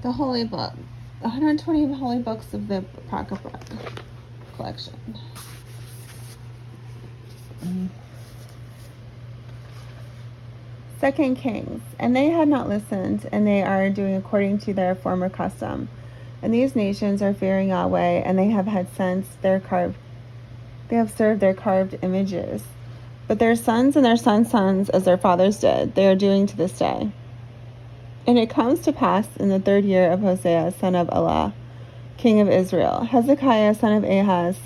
The Holy Book. The 120 Holy Books of the Apocrypha collection. Second Kings. And they had not listened, and they are doing according to their former custom. And these nations are fearing Yahweh, and they have had since they have served their carved images. But their sons and their sons' sons, as their fathers did, they are doing to this day. And it comes to pass in the 3rd year of Hosea, son of Elah, king of Israel, Hezekiah, son of Ahaz,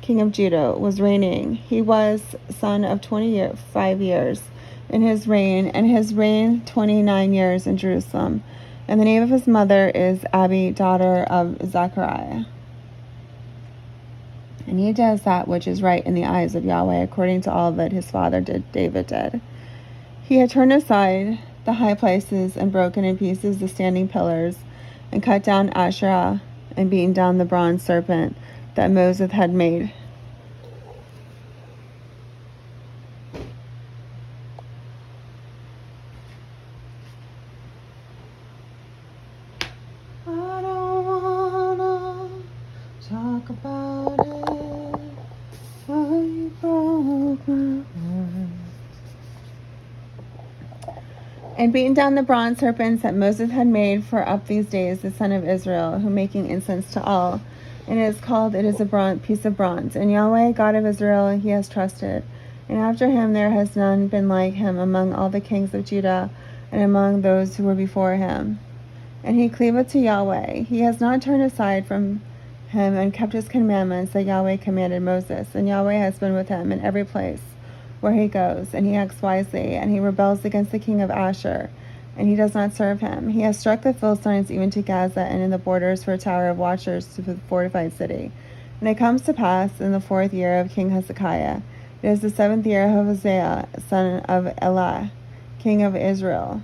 king of Judah, was reigning. He was son of 25 years in his reign, and his reign 29 years in Jerusalem. And the name of his mother is Abi, daughter of Zechariah. And he does that which is right in the eyes of Yahweh, according to all that his father David did. He had turned aside the high places and broken in pieces the standing pillars, and cut down Asherah, and beaten down the bronze serpent that Moses had made. I don't wanna talk about it, how you broke my heart. And beaten down the bronze serpents that Moses had made for up these days the son of Israel, who making incense to all. And it is a piece of bronze. And Yahweh, God of Israel, he has trusted. And after him there has none been like him among all the kings of Judah, and among those who were before him. And he cleaveth to Yahweh. He has not turned aside from him, and kept his commandments that Yahweh commanded Moses. And Yahweh has been with him in every place where he goes, and he acts wisely, and he rebels against the king of Asher, and he does not serve him. He has struck the Philistines even to Gaza, and in the borders for a tower of watchers to the fortified city. And it comes to pass in the 4th year of King Hezekiah, it is the 7th year of Hosea, son of Elah, king of Israel,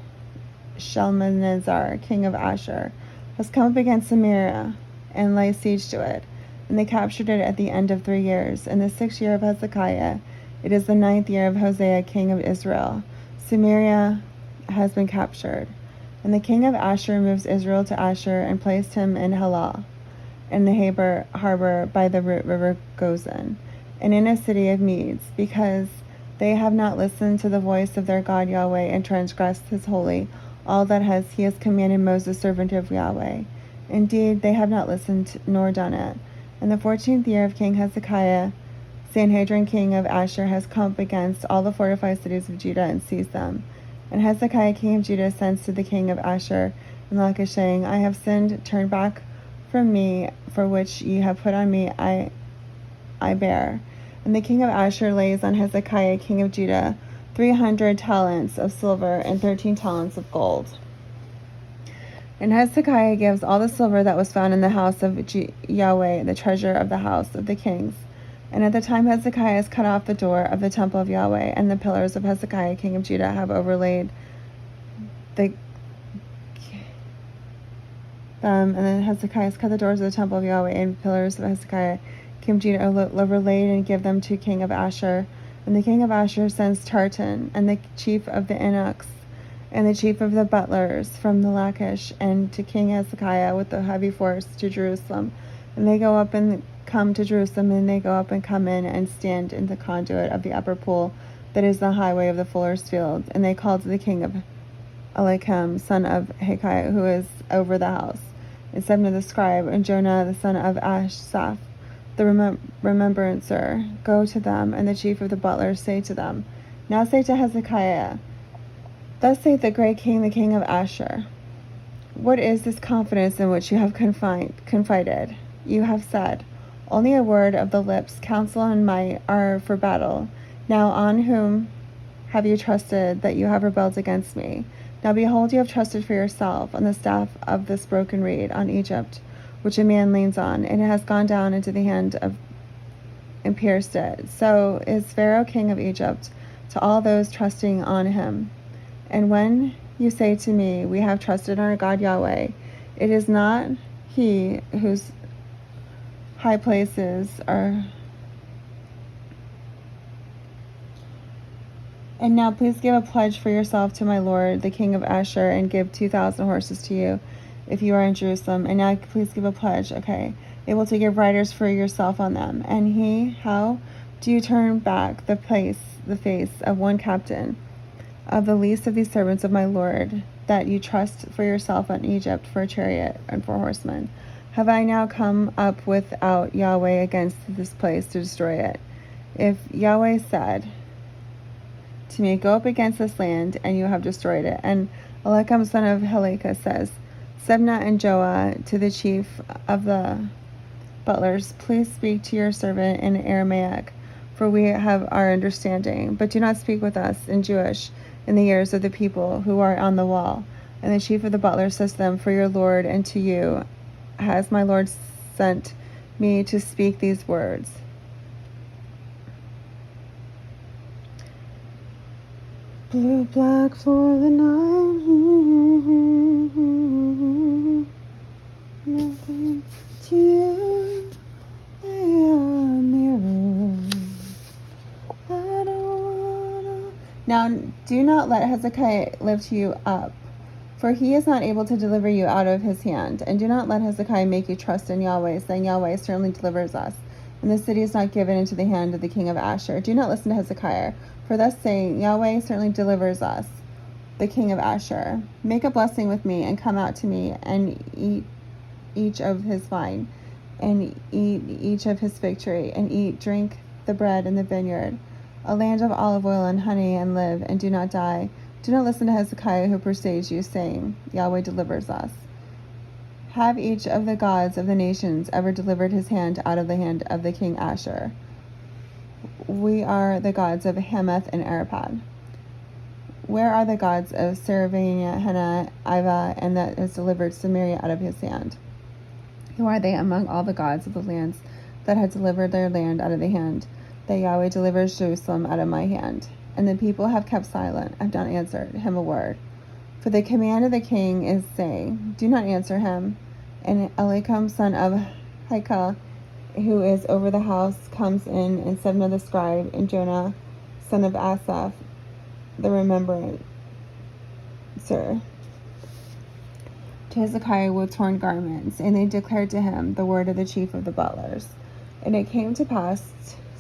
Shalmaneser, king of Asher, has come up against Samaria, and laid siege to it. And they captured it at the end of 3 years. In the 6th year of Hezekiah, it is the 9th year of Hosea, king of Israel, Samaria has been captured. And the king of Asher moves Israel to Asher, and placed him in Halah, in the harbor by the river Gozan, and in a city of Medes, because they have not listened to the voice of their God Yahweh, and transgressed his holy, all that he has commanded Moses, servant of Yahweh. Indeed, they have not listened nor done it. In the 14th year of King Hezekiah, Sanhedrin, king of Asher, has come up against all the fortified cities of Judah, and seized them. And Hezekiah, king of Judah, sends to the king of Asher in Lachish, saying, I have sinned, turn back from me, for which ye have put on me I bear. And the king of Asher lays on Hezekiah, king of Judah, 300 talents of silver, and 13 talents of gold. And Hezekiah gives all the silver that was found in the house of Yahweh, the treasure of the house of the kings. And at the time Hezekiah has cut off the door of the temple of Yahweh, and the pillars of Hezekiah, king of Judah, have overlaid them. And then Hezekiah has cut the doors of the temple of Yahweh, and pillars of Hezekiah, king of Judah, are overlaid, and give them to king of Asher. And the king of Asher sends Tartan, and the chief of the eunuchs, and the chief of the butlers from the Lachish, and to king Hezekiah with a heavy force to Jerusalem. And they go up and come to Jerusalem, and they go up and come in and stand in the conduit of the upper pool, that is the highway of the fuller's field. And they call to the king of Eliakim, son of Hilkiah, who is over the house, and Sebna the scribe, and Jonah the son of Asaph, the remembrancer, go to them. And the chief of the butlers say to them, Now say to Hezekiah, Thus saith the great king, the king of Asher, What is this confidence in which you have confided? You have said, Only a word of the lips, counsel and might are for battle. Now on whom have you trusted that you have rebelled against me? Now behold, you have trusted for yourself on the staff of this broken reed, on Egypt, which a man leans on, and it has gone down into the hand of and pierced it. So is Pharaoh king of Egypt to all those trusting on him. And when you say to me, we have trusted in our God Yahweh, it is not he whose high places are. And now please give a pledge for yourself to my lord, the king of Asher, and give 2,000 horses to you if you are in Jerusalem. And now please give a pledge, okay, able to give riders for yourself on them. And how do you turn back the face of one captain of the least of these servants of my lord, that you trust for yourself on Egypt for a chariot and for horsemen? Have I now come up without Yahweh against this place to destroy it? If Yahweh said to me, go up against this land, and you have destroyed it. And Elikam son of Helekah says, Sebna and Joah to the chief of the butlers, please speak to your servant in Aramaic, for we have our understanding, but do not speak with us in Jewish in the ears of the people who are on the wall. And the chief of the butlers says to them, for your Lord and to you has my Lord sent me to speak these words. Blue black for the night. Nothing to you. They are mirrors. I don't wanna. Now do not let Hezekiah lift you up, for he is not able to deliver you out of his hand. And do not let Hezekiah make you trust in Yahweh, saying, Yahweh certainly delivers us, and the city is not given into the hand of the king of Asher. Do not listen to Hezekiah, for thus saying, Yahweh certainly delivers us, the king of Asher. Make a blessing with me, and come out to me, and eat each of his vine, and eat each of his fig tree, and drink the bread in the vineyard, a land of olive oil and honey, and live, and do not die. Do not listen to Hezekiah, who persuades you, saying, Yahweh delivers us. Have each of the gods of the nations ever delivered his hand out of the hand of the king Asher? We are the gods of Hamath and Arpad. Where are the gods of Saravania, Hena, Iva, and that has delivered Samaria out of his hand? Who are they among all the gods of the lands that had delivered their land out of the hand, that Yahweh delivers Jerusalem out of my hand? And the people have kept silent, have not answered him a word. For the command of the king is saying, do not answer him. And Elikam son of Hilkiah, who is over the house, comes in, and Sebna the scribe, and Jonah son of Asaph the remembrancer, to Hezekiah with torn garments, and they declared to him the word of the chief of the butlers. And it came to pass,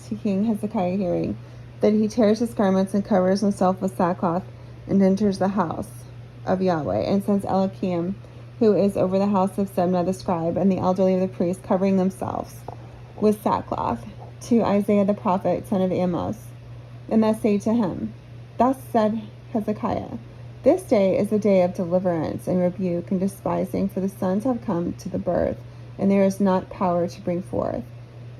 to King Hezekiah hearing, that he tears his garments and covers himself with sackcloth, and enters the house of Yahweh, and sends Eliakim, who is over the house of Sebna the scribe, and the elderly of the priests, covering themselves with sackcloth, to Isaiah the prophet, son of Amos, and thus say to him, thus said Hezekiah, this day is a day of deliverance and rebuke and despising, for the sons have come to the birth, and there is not power to bring forth.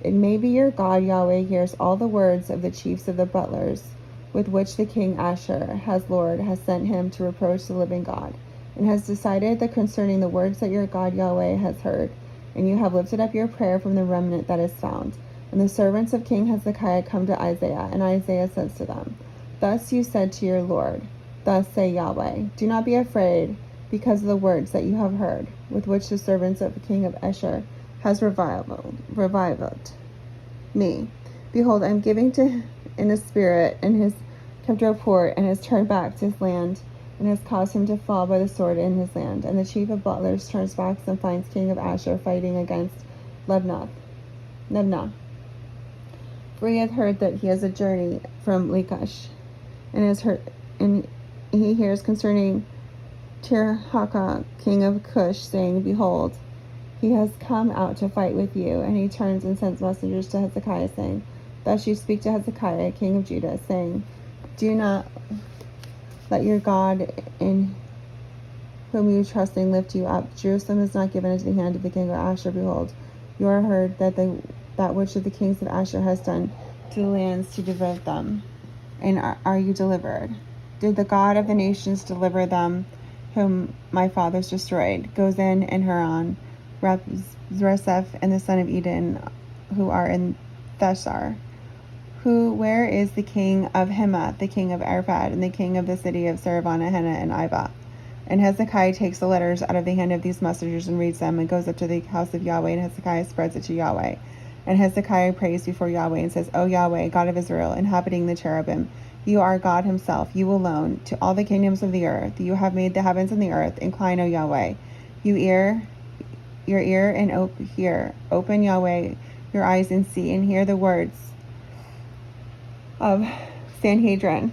It may be your God Yahweh hears all the words of the chiefs of the butlers, with which the king Asher has sent him to reproach the living God, and has decided that concerning the words that your God Yahweh has heard, and you have lifted up your prayer from the remnant that is found. And the servants of King Hezekiah come to Isaiah, and Isaiah says to them, thus you said to your Lord, thus say Yahweh, do not be afraid because of the words that you have heard, with which the servants of the king of Asher has revived me. Behold, I am giving to in a spirit, and has kept a report, and has turned back to his land, and has caused him to fall by the sword in his land. And the chief of butlers turns back and finds king of Asher fighting against Lebna. For he hath heard that he has a journey from Lachish, and he hears concerning Tirhakah, king of Cush, saying, behold, he has come out to fight with you. And he turns and sends messengers to Hezekiah, saying, thus you speak to Hezekiah, king of Judah, saying, do not let your God in whom you trust lift you up. Jerusalem is not given into the hand of the king of Asher. Behold, you are heard that which of the kings of Asher has done to the lands to devote them. And are you delivered? Did the God of the nations deliver them, whom my fathers destroyed? Gozan and Haran, Rezeph and the son of Eden, who are in Thesar, Where is the king of Hamath, the king of Arpad, and the king of the city of Saravanahena and Iva? And Hezekiah takes the letters out of the hand of these messengers and reads them, and goes up to the house of Yahweh, and Hezekiah spreads it to Yahweh. And Hezekiah prays before Yahweh and says, O Yahweh, God of Israel, inhabiting the cherubim, you are God himself, you alone, to all the kingdoms of the earth. You have made the heavens and the earth. Incline, O Yahweh. Your ear and hear. Open, Yahweh, your eyes and see, and hear the words of Sanhedrin,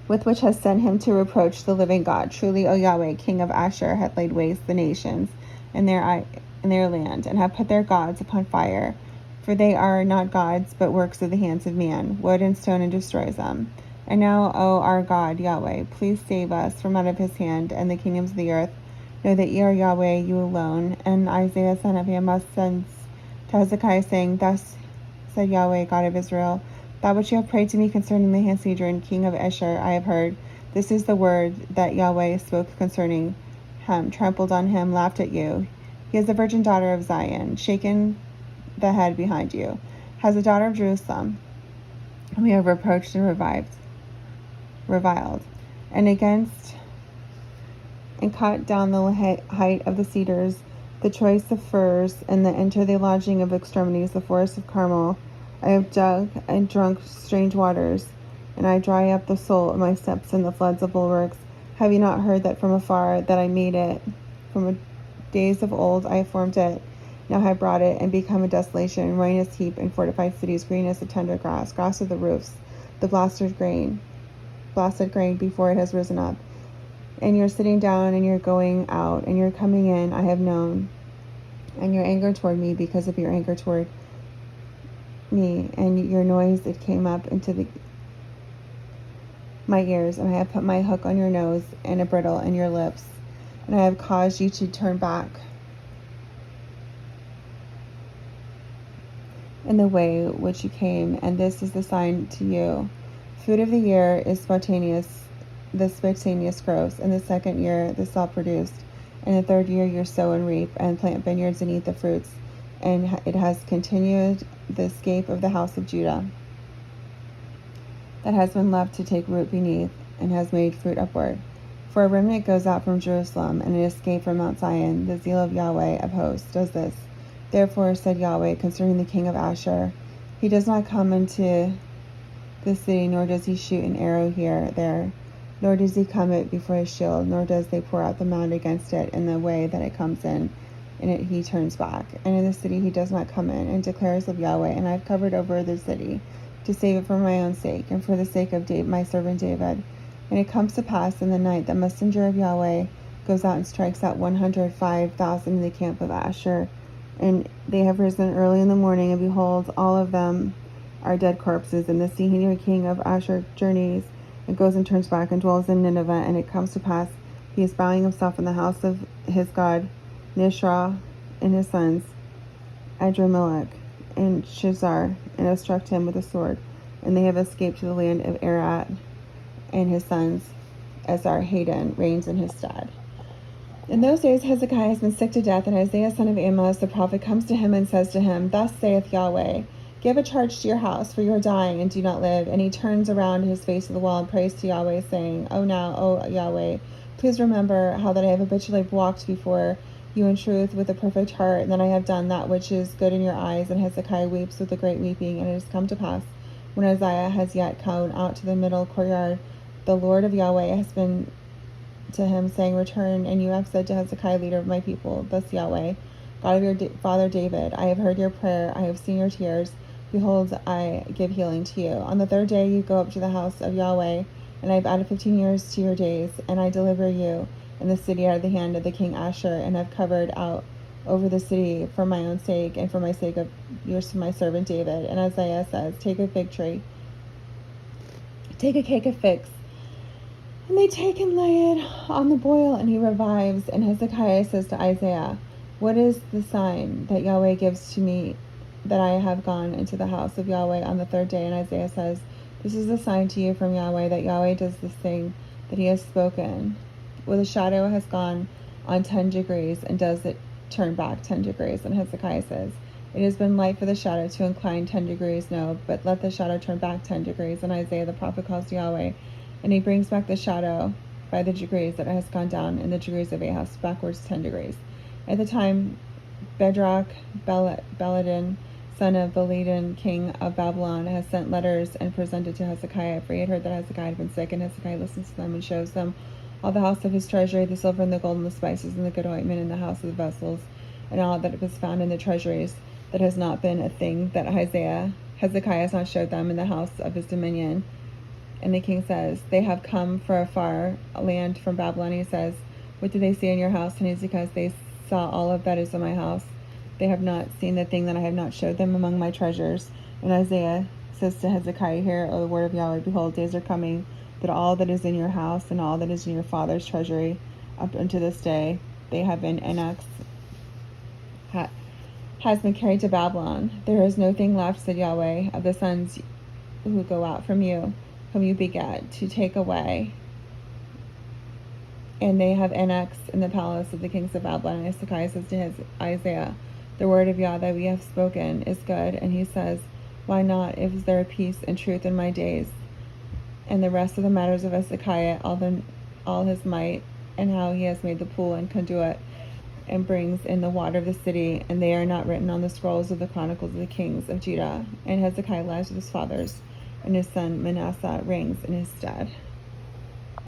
with which has sent him to reproach the living God. Truly, O Yahweh, king of Asher, hath laid waste the nations and their land, and have put their gods upon fire. For they are not gods, but works of the hands of man, wood and stone, and destroys them. And now, O our God, Yahweh, please save us from out of his hand and the kingdoms of the earth. Know that ye are Yahweh, you alone. And Isaiah son of Amoz sends to Hezekiah, saying, Thus said Yahweh, God of Israel, that which you have prayed to me concerning the Sanhedrin, king of Asher, I have heard. This is the word that Yahweh spoke concerning him, trampled on him, laughed at you. He is the virgin daughter of Zion, shaken the head behind you, has a daughter of Jerusalem, whom we have reproached and reviled, and cut down the height of the cedars, the choice of firs, and enter the lodging of extremities, the forest of Carmel. I have dug and drunk strange waters, and I dry up the sole of my steps in the floods of bulwarks. Have you not heard that from afar that I made it? From days of old I have formed it. Now I have brought it and become a desolation, ruinous heap and fortified cities, green as the tender grass, grass of the roofs, the blasted grain before it has risen up. And you're sitting down and you're going out and you're coming in, I have known. And your anger toward me because of your anger toward me, and your noise, it came up into my ears, and I have put my hook on your nose and a bridle in your lips, and I have caused you to turn back in the way which you came, and this is the sign to you. Food of the year is the spontaneous growth. In the second year the self-produced. In the third year you sow and reap, and plant vineyards and eat the fruits. And it has continued the escape of the house of Judah, that has been left to take root beneath, and has made fruit upward. For a remnant goes out from Jerusalem, and an escape from Mount Zion. The zeal of Yahweh of hosts does this. Therefore said Yahweh concerning the king of Asher, he does not come into the city, nor does he shoot an arrow there, nor does he come it before his shield, nor does they pour out the mound against it in the way that it comes in it he turns back. And in the city he does not come in, and declares of Yahweh, and I have covered over the city, to save it for my own sake, and for the sake of my servant David. And it comes to pass in the night, the messenger of Yahweh goes out and strikes out 105,000 in the camp of Asher. And they have risen early in the morning, and behold, all of them are dead corpses. And the senior king of Asher journeys, and goes and turns back, and dwells in Nineveh. And it comes to pass, he is bowing himself in the house of his god Nisroch, and his sons Adramelech and Shazar, and have struck him with a sword. And they have escaped to the land of Arad, and his sons Esarhaddon reigns in his stead. In those days Hezekiah has been sick to death, and Isaiah son of Amoz the prophet comes to him and says to him, Thus saith Yahweh, give a charge to your house, for you are dying and do not live. And he turns around his face to the wall and prays to Yahweh, saying, O Yahweh, please remember how that I have habitually walked before you in truth with a perfect heart, and that I have done that which is good in your eyes. And Hezekiah weeps with a great weeping. And it has come to pass, when Isaiah has yet come out to the middle courtyard, the Lord of Yahweh has been to him, saying, Return, and you have said to Hezekiah, leader of my people, Thus Yahweh, God of your father David, I have heard your prayer, I have seen your tears. Behold, I give healing to you. On the third day you go up to the house of Yahweh, and I have added 15 years to your days, and I deliver you and the city out of the hand of the king Asher, and have covered out over the city for my own sake, and for my sake of yours to my servant David. And Isaiah says, Take a fig tree, take a cake of figs, and they take and lay it on the boil, and he revives. And Hezekiah says to Isaiah, What is the sign that Yahweh gives to me, that I have gone into the house of Yahweh on the third day? And Isaiah says, This is the sign to you from Yahweh, that Yahweh does this thing that he has spoken. Well, the shadow has gone on 10 degrees, and does it turn back 10 degrees? And Hezekiah says, It has been light for the shadow to incline 10 degrees. No, but let the shadow turn back 10 degrees. And Isaiah the prophet calls to Yahweh, and he brings back the shadow by the degrees that it has gone down in the degrees of Ahaz, backwards 10 degrees. At the time, Bedrock Baladan, son of Baladan, king of Babylon, has sent letters and presented to Hezekiah, for he had heard that Hezekiah had been sick, and Hezekiah listens to them and shows them all the house of his treasury, the silver and the gold and the spices and the good ointment in the house of the vessels, and all that was found in the treasuries. That has not been a thing that Hezekiah has not showed them in the house of his dominion. And the king says, they have come from a far land from Babylon. He says, what did they see in your house? And it's because they saw all of that is in my house. They have not seen the thing that I have not showed them among my treasures. And Isaiah says to Hezekiah, hear, O the word of Yahweh, behold, days are coming that all that is in your house and all that is in your father's treasury up unto this day, they have been annexed, has been carried to Babylon. There is no thing left, said Yahweh, of the sons who go out from you, whom you begat, to take away. And they have annexed in the palace of the kings of Babylon. And Hezekiah says to Isaiah, the word of Yah that we have spoken is good. And he says, why not, if there peace and truth in my days? And the rest of the matters of Hezekiah, all his might, and how he has made the pool and conduit, and brings in the water of the city, and they are not written on the scrolls of the chronicles of the kings of Judah. And Hezekiah lies with his fathers, and his son Manasseh reigns in his stead.